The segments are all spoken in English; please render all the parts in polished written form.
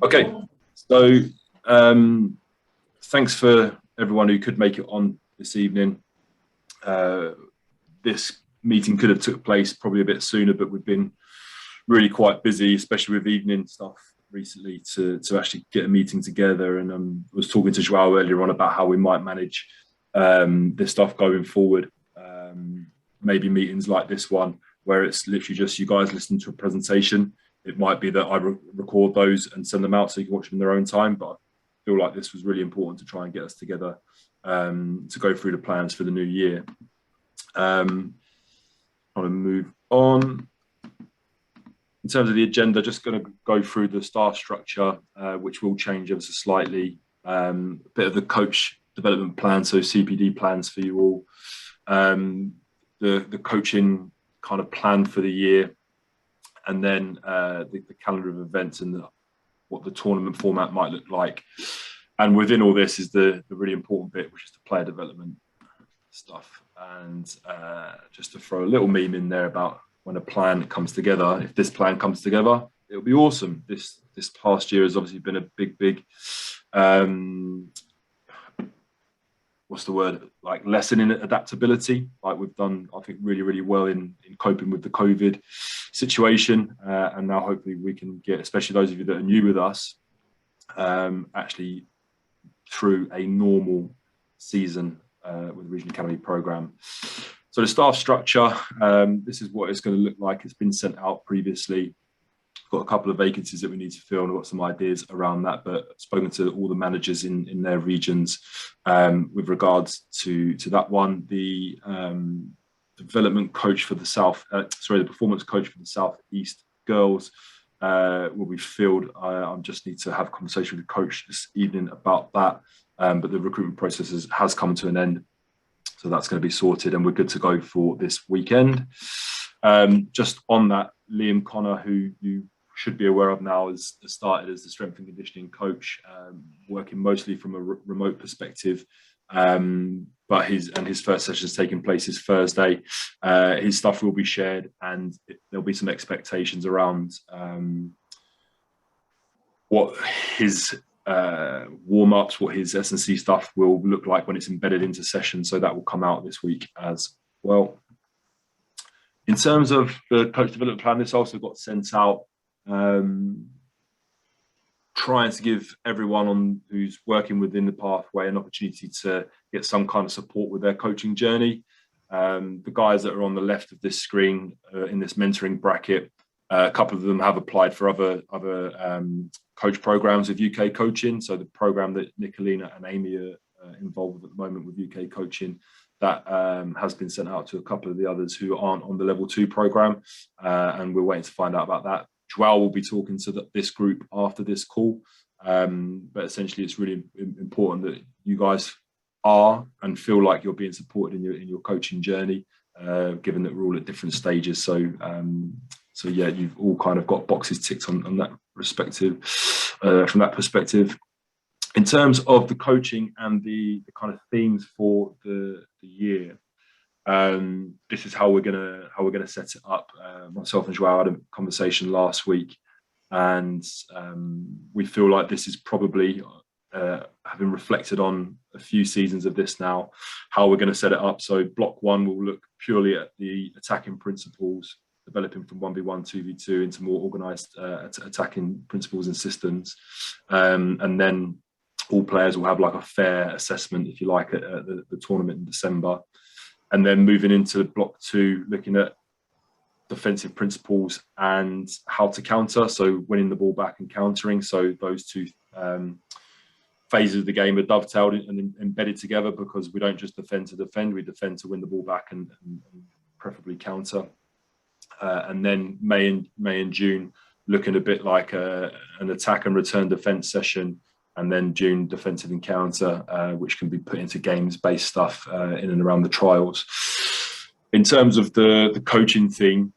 Okay, so thanks for everyone who could make it on this evening. This meeting could have took place probably a bit sooner, but we've been really quite busy, especially with evening stuff recently, to actually get a meeting together. And was talking to Joao earlier on about how we might manage this stuff going forward. Maybe meetings like this one, where it's literally just you guys listening to a presentation. It might be that I record those and send them out so you can watch them in their own time. But I feel like this was really important to try and get us together to go through the plans for the new year. Trying to move on. In terms of the agenda, just going to go through the staff structure, which will change ever so slightly. A bit of the coach development plan, so CPD plans for you all. The coaching kind of plan for the year, and then the calendar of events and what the tournament format might look like. And within all this is the really important bit, which is the player development stuff. And just to throw a little meme in there about when a plan comes together, if this plan comes together, it'll be awesome. This past year has obviously been a big what's the word, like lesson in adaptability. Like we've done, I think, really well in coping with the COVID situation, and now hopefully we can get, especially those of you that are new with us, actually through a normal season with the Regional Academy program. So the staff structure, this is what it's going to look like. It's been sent out previously. Got a couple of vacancies that we need to fill, and I've got some ideas around that, but I've spoken to all the managers in their regions with regards to that one. The development coach for the the performance coach for the Southeast girls will be filled. I just need to have a conversation with the coach this evening about that, but the recruitment process has come to an end, so that's going to be sorted, and we're good to go for this weekend. Just on that, Liam Connor, who you should be aware of now, has started as the strength and conditioning coach, working mostly from a remote perspective. But his first session is taking place this Thursday. His stuff will be shared, and there'll be some expectations around what his warm-ups, what his S&C stuff will look like when it's embedded into session. So that will come out this week as well. In terms of the coach development plan, this also got sent out, trying to give everyone who's working within the pathway an opportunity to get some kind of support with their coaching journey. The guys that are on the left of this screen in this mentoring bracket, a couple of them have applied for other coach programs with UK coaching. So the program that Nicolina and Amy are involved with at the moment with UK coaching, that has been sent out to a couple of the others who aren't on the level 2 program, and we're waiting to find out about that. Joao will be talking to this group after this call, but essentially it's really important that you guys are and feel like you're being supported in your coaching journey, given that we're all at different stages. So yeah, you've all kind of got boxes ticked on that perspective. From that perspective, in terms of the coaching and the kind of themes for the year, this is how we're gonna set it up. Myself and Joao had a conversation last week, and we feel like this is probably, having reflected on a few seasons of this now, how we're going to set it up. So block 1 will look purely at the attacking principles, developing from 1v1, 2v2 into more organised attacking principles and systems, and then all players will have like a fair assessment, if you like, at the tournament in December. And then moving into block 2, looking at defensive principles and how to counter, so winning the ball back and countering. So those two phases of the game are dovetailed and embedded together, because we don't just defend to defend, we defend to win the ball back and preferably counter. And then May and June looking a bit like an attack and return defense session, and then June defensive encounter, which can be put into games-based stuff in and around the trials. In terms of the coaching theme,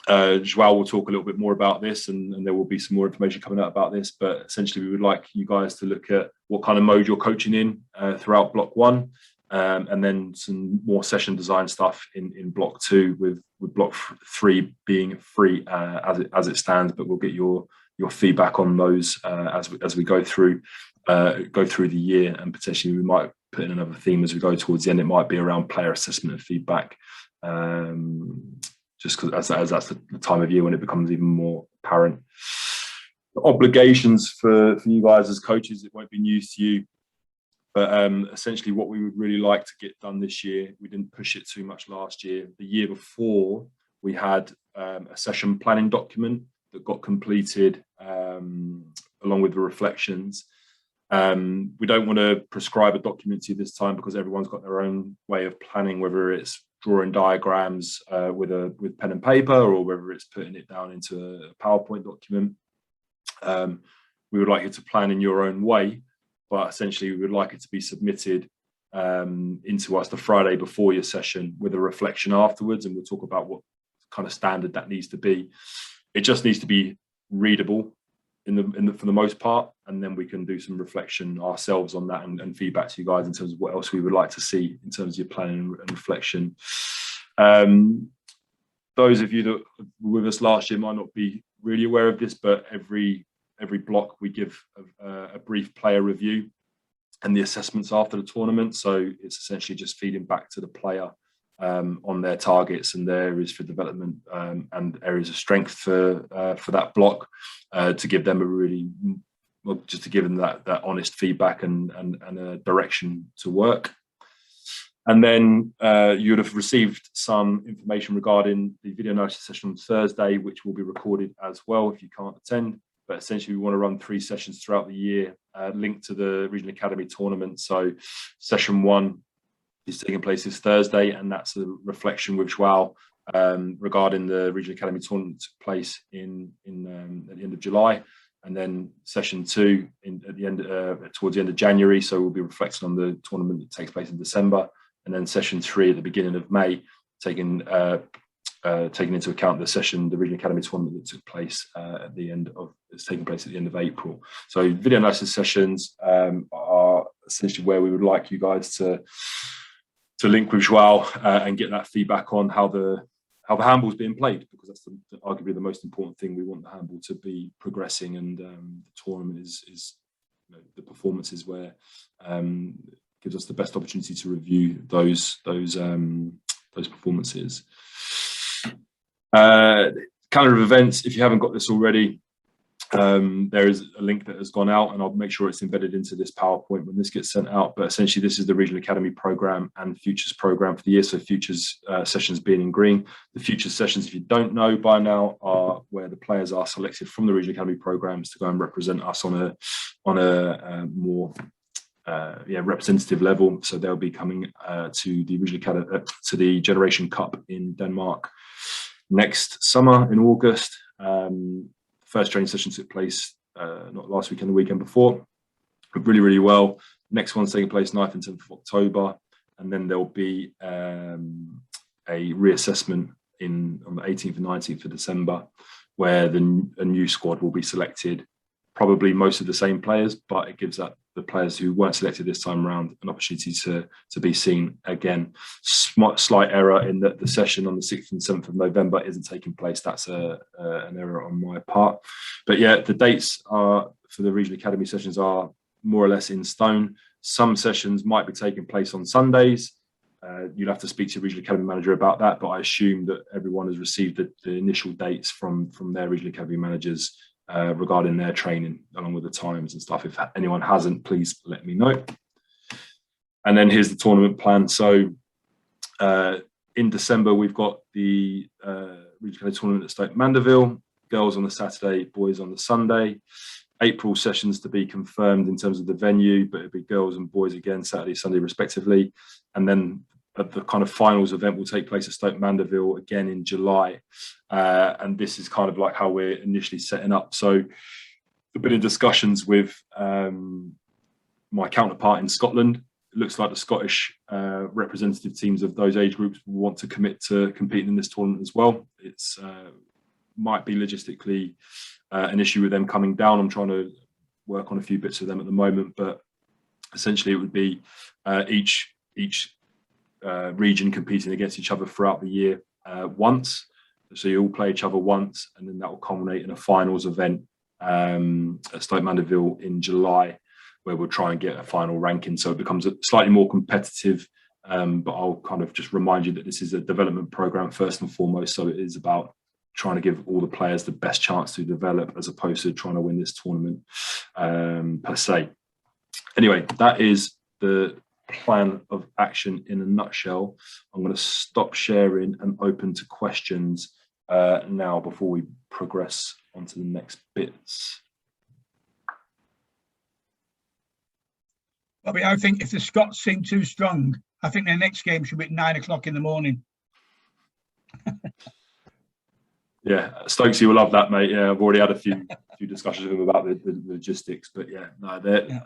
Joao will talk a little bit more about this, and there will be some more information coming out about this, but essentially we would like you guys to look at what kind of mode you're coaching in throughout block 1, and then some more session design stuff in block 2, with block 3 being free as it stands, but we'll get your your feedback on those as we go through the year, and potentially we might put in another theme as we go towards the end. It might be around player assessment and feedback, just because as that's the time of year when it becomes even more apparent. The obligations for you guys as coaches, it won't be news to you, but essentially what we would really like to get done this year, we didn't push it too much last year. The year before, we had a session planning document that got completed along with the reflections. We don't want to prescribe a document to you this time because everyone's got their own way of planning, whether it's drawing diagrams with pen and paper, or whether it's putting it down into a PowerPoint document. We would like you to plan in your own way, but essentially we would like it to be submitted into us the Friday before your session with a reflection afterwards, and we'll talk about what kind of standard that needs to be. It just needs to be readable for the most part, and then we can do some reflection ourselves on that and feedback to you guys in terms of what else we would like to see in terms of your planning and reflection. Those of you that were with us last year might not be really aware of this, but every block we give a brief player review and the assessments after the tournament. So it's essentially just feeding back to the player on their targets and their areas for development and areas of strength for that block, to give them just to give them that honest feedback and a direction to work. And then you would have received some information regarding the video analysis session on Thursday, which will be recorded as well if you can't attend. But essentially, we want to run 3 sessions throughout the year linked to the Regional Academy tournament. So session 1 is taking place this Thursday, and that's a reflection with Joao regarding the Regional Academy tournament that took place at the end of July. And then session 2 towards the end of January. So we'll be reflecting on the tournament that takes place in December. And then session 3 at the beginning of May, taking into account the Regional Academy tournament that took place it's taking place at the end of April. So video analysis sessions are essentially where we would like you guys to link with Joao and get that feedback on how the handball's being played, because that's arguably the most important thing. We want the handball to be progressing, and the tournament is the performances where gives us the best opportunity to review those performances. Calendar of events, if you haven't got this already, there is a link that has gone out, and I'll make sure it's embedded into this PowerPoint when this gets sent out. But essentially, this is the Regional Academy program and Futures program for the year. So Futures sessions being in green. The Futures sessions, if you don't know by now, are where the players are selected from the Regional Academy programs to go and represent us on a more representative level. So they'll be coming to the Regional Academy, to the Generation Cup in Denmark next summer in August. First training session took place not last weekend, the weekend before, really, really well. Next one's taking place 9th and 10th of October, and then there'll be a reassessment on the 18th and 19th of December, where a new squad will be selected. Probably most of the same players, but it gives the players who weren't selected this time around an opportunity to be seen again. Slight error in that the session on the 6th and 7th of November isn't taking place. That's an error on my part. But yeah, the dates for the Regional Academy sessions are more or less in stone. Some sessions might be taking place on Sundays. You'll have to speak to your Regional Academy manager about that, but I assume that everyone has received the initial dates from their Regional Academy managers regarding their training, along with the times and stuff. If anyone hasn't, please let me know. And then here's the tournament plan. So in December, we've got the Regional Academy tournament at Stoke Mandeville. Girls on the Saturday, boys on the Sunday. April sessions to be confirmed in terms of the venue, but it'll be girls and boys again, Saturday, Sunday respectively. And then the kind of finals event will take place at Stoke Mandeville again in July. And this is kind of like how we're initially setting up. So I've been in discussions with my counterpart in Scotland. It looks like the Scottish representative teams of those age groups will want to commit to competing in this tournament as well. It's might be logistically an issue with them coming down. I'm trying to work on a few bits with them at the moment, but essentially it would be each region competing against each other throughout the year once. So you all play each other once, and then that will culminate in a finals event at Stoke Mandeville in July, where we'll try and get a final ranking, so it becomes slightly more competitive. But I'll kind of just remind you that this is a development program first and foremost, so it is about trying to give all the players the best chance to develop, as opposed to trying to win this tournament per se. Anyway, that is the plan of action in a nutshell. I'm going to stop sharing and open to questions now before we progress on to the next bits. Bobby, I think if the Scots seem too strong, I think their next game should be at 9 o'clock in the morning. Yeah, Stokesy will love that, mate. Yeah, I've already had a few discussions with him about the logistics, but yeah, no, they're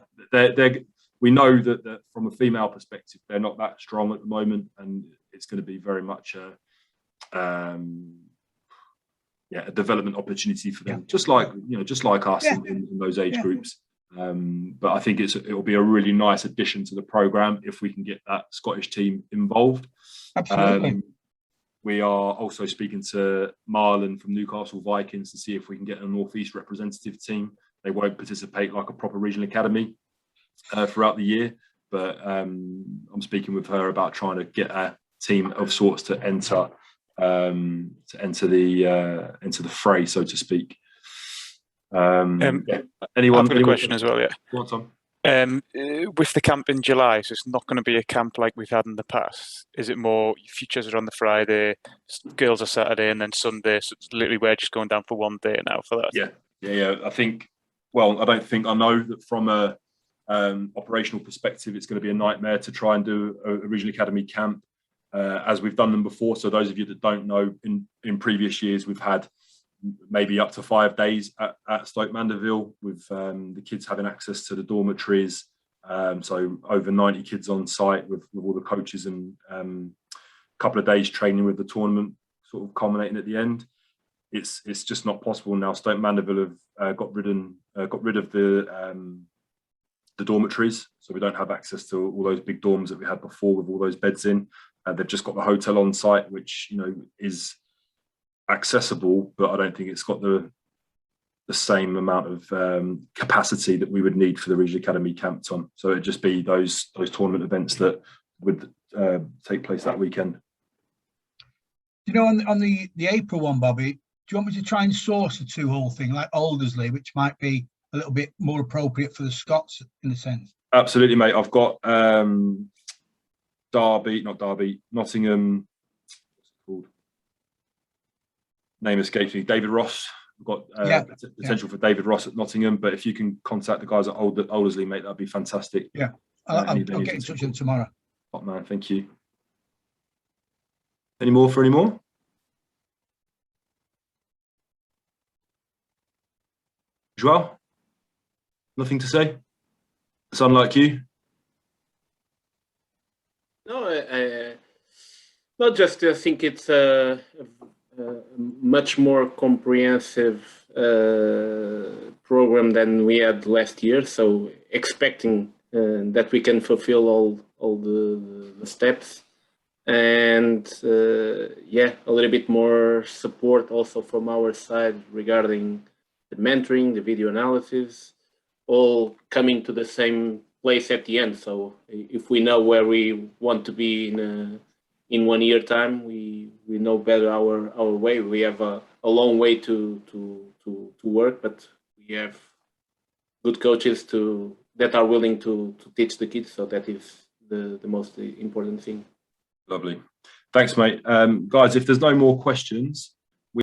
we know that from a female perspective, they're not that strong at the moment, and it's going to be very much a development opportunity for them, just like us in those age groups. But I think it'll be a really nice addition to the program if we can get that Scottish team involved. Absolutely. We are also speaking to Marlon from Newcastle Vikings to see if we can get a North East representative team. They won't participate like a proper regional academy throughout the year, but I'm speaking with her about trying to get a team of sorts to enter the fray, so to speak. Anyone? I've got a question as well. Yeah. Go on, Tom. With the camp in July, so it's not going to be a camp like we've had in the past. Is it more futures are on the Friday, girls are Saturday, and then Sunday? So it's literally we're just going down for one day now for that. Yeah. I think. Well, I know that from a operational perspective, it's going to be a nightmare to try and do a regional academy camp as we've done them before. So those of you that don't know, in previous years we've had maybe up to 5 days at Stoke Mandeville, with the kids having access to the dormitories. So over 90 kids on site with all the coaches, and a couple of days training with the tournament sort of culminating at the end. It's just not possible now. Stoke Mandeville have got rid of the dormitories, so we don't have access to all those big dorms that we had before with all those beds in. They've just got the hotel on site, which is accessible, but I don't think it's got the same amount of capacity that we would need for the regional academy camp, Tom. So it'd just be those tournament events that would take place that weekend. On the April one, Bobby, do you want me to try and source a 2-hole thing like Aldersley, which might be a little bit more appropriate for the Scots in a sense? Absolutely, mate. I've got Nottingham. What's it called? Name escapes me. David Ross. We've got potential for David Ross at Nottingham, but if you can contact the guys at Aldersley, mate, that'd be fantastic. Yeah, I'll get in touch with them tomorrow. Hot man, thank you. Any more? Joao? Nothing to say? It's unlike you. No, not just. I think it's a much more comprehensive program than we had last year. So expecting that we can fulfill all the steps, and a little bit more support also from our side regarding the mentoring, the video analysis, all coming to the same place at the end. So if we know where we want to be in 1 year time, we know better our way. We have a long way to work, but we have good coaches that are willing to teach the kids. So that is the most important thing. Lovely. Thanks, mate. Guys, if there's no more questions,